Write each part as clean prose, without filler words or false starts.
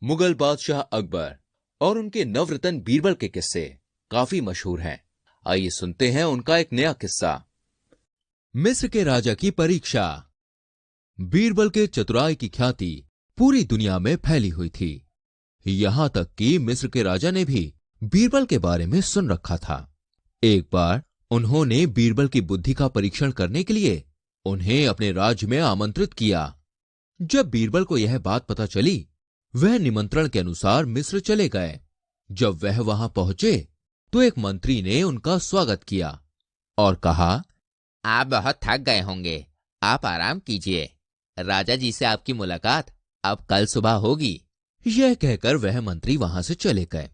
मुगल बादशाह अकबर और उनके नवरत्न बीरबल के किस्से काफी मशहूर हैं। आइए सुनते हैं उनका एक नया किस्सा। मिस्र के राजा की परीक्षा। बीरबल के चतुराई की ख्याति पूरी दुनिया में फैली हुई थी। यहां तक कि मिस्र के राजा ने भी बीरबल के बारे में सुन रखा था। एक बार उन्होंने बीरबल की बुद्धि का परीक्षण करने के लिए उन्हें अपने राज्य में आमंत्रित किया। जब बीरबल को यह बात पता चली, वह निमंत्रण के अनुसार मिस्र चले गए। जब वह वहां पहुंचे तो एक मंत्री ने उनका स्वागत किया और कहा, आप बहुत थक गए होंगे, आप आराम कीजिए। राजा जी से आपकी मुलाकात अब कल सुबह होगी। यह कहकर वह मंत्री वहां से चले गए।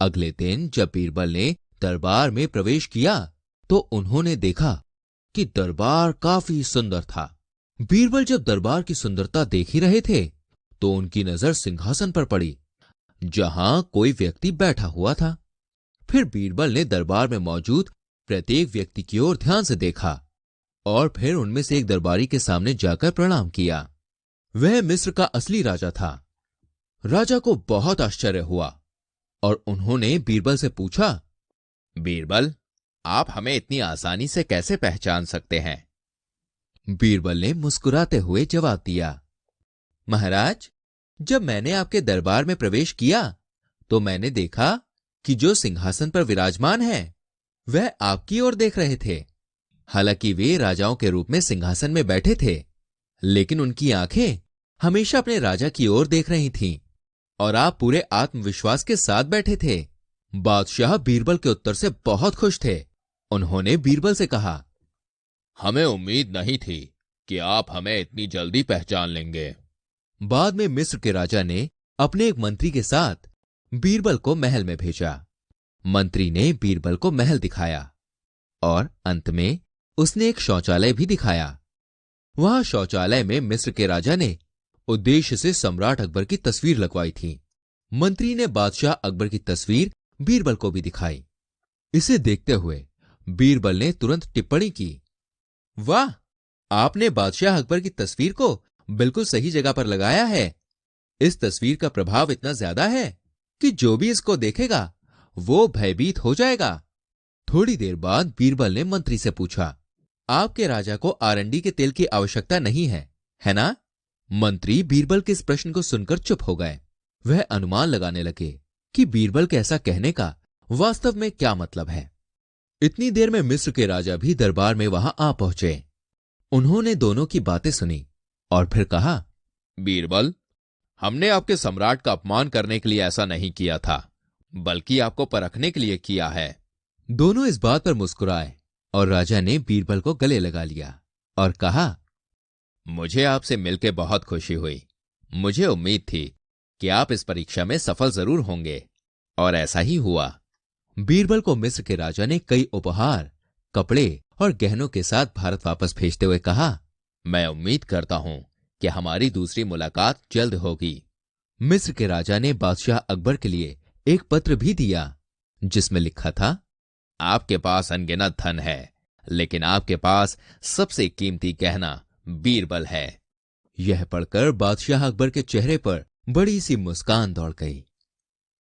अगले दिन जब बीरबल ने दरबार में प्रवेश किया तो उन्होंने देखा कि दरबार काफी सुंदर था। बीरबल जब दरबार की सुंदरता देख ही रहे थे तो उनकी नजर सिंहासन पर पड़ी, जहां कोई व्यक्ति बैठा हुआ था। फिर बीरबल ने दरबार में मौजूद प्रत्येक व्यक्ति की ओर ध्यान से देखा और फिर उनमें से एक दरबारी के सामने जाकर प्रणाम किया। वह मिस्र का असली राजा था। राजा को बहुत आश्चर्य हुआ और उन्होंने बीरबल से पूछा, बीरबल, आप हमें इतनी आसानी से कैसे पहचान सकते हैं? बीरबल ने मुस्कुराते हुए जवाब दिया, महाराज, जब मैंने आपके दरबार में प्रवेश किया तो मैंने देखा कि जो सिंहासन पर विराजमान है वह आपकी ओर देख रहे थे। हालांकि वे राजाओं के रूप में सिंहासन में बैठे थे, लेकिन उनकी आंखें हमेशा अपने राजा की ओर देख रही थीं और आप पूरे आत्मविश्वास के साथ बैठे थे। बादशाह बीरबल के उत्तर से बहुत खुश थे। उन्होंने बीरबल से कहा, हमें उम्मीद नहीं थी कि आप हमें इतनी जल्दी पहचान लेंगे। बाद में मिस्र के राजा ने अपने एक मंत्री के साथ बीरबल को महल में भेजा। मंत्री ने बीरबल को महल दिखाया और अंत में उसने एक शौचालय भी दिखाया। वहां शौचालय में मिस्र के राजा ने उद्देश्य से सम्राट अकबर की तस्वीर लगवाई थी। मंत्री ने बादशाह अकबर की तस्वीर बीरबल को भी दिखाई। इसे देखते हुए बीरबल ने तुरंत टिप्पणी की, वाह, आपने बादशाह अकबर की तस्वीर को बिल्कुल सही जगह पर लगाया है। इस तस्वीर का प्रभाव इतना ज्यादा है कि जो भी इसको देखेगा वो भयभीत हो जाएगा। थोड़ी देर बाद बीरबल ने मंत्री से पूछा, आपके राजा को आरंडी के तेल की आवश्यकता नहीं है ना? मंत्री बीरबल के इस प्रश्न को सुनकर चुप हो गए। वह अनुमान लगाने लगे कि बीरबल के ऐसा कहने का वास्तव में क्या मतलब है। इतनी देर में मिस्र के राजा भी दरबार में वहां आ पहुंचे। उन्होंने दोनों की बातें सुनी और फिर कहा, बीरबल, हमने आपके सम्राट का अपमान करने के लिए ऐसा नहीं किया था, बल्कि आपको परखने के लिए किया है। दोनों इस बात पर मुस्कुराए और राजा ने बीरबल को गले लगा लिया और कहा, मुझे आपसे मिलकर बहुत खुशी हुई। मुझे उम्मीद थी कि आप इस परीक्षा में सफल जरूर होंगे और ऐसा ही हुआ। बीरबल को मिस्र के राजा ने कई उपहार, कपड़े और गहनों के साथ भारत वापस भेजते हुए कहा, मैं उम्मीद करता हूं कि हमारी दूसरी मुलाकात जल्द होगी। मिस्र के राजा ने बादशाह अकबर के लिए एक पत्र भी दिया जिसमें लिखा था, आपके पास अनगिनत धन है, लेकिन आपके पास सबसे कीमती गहना बीरबल है। यह पढ़कर बादशाह अकबर के चेहरे पर बड़ी सी मुस्कान दौड़ गई।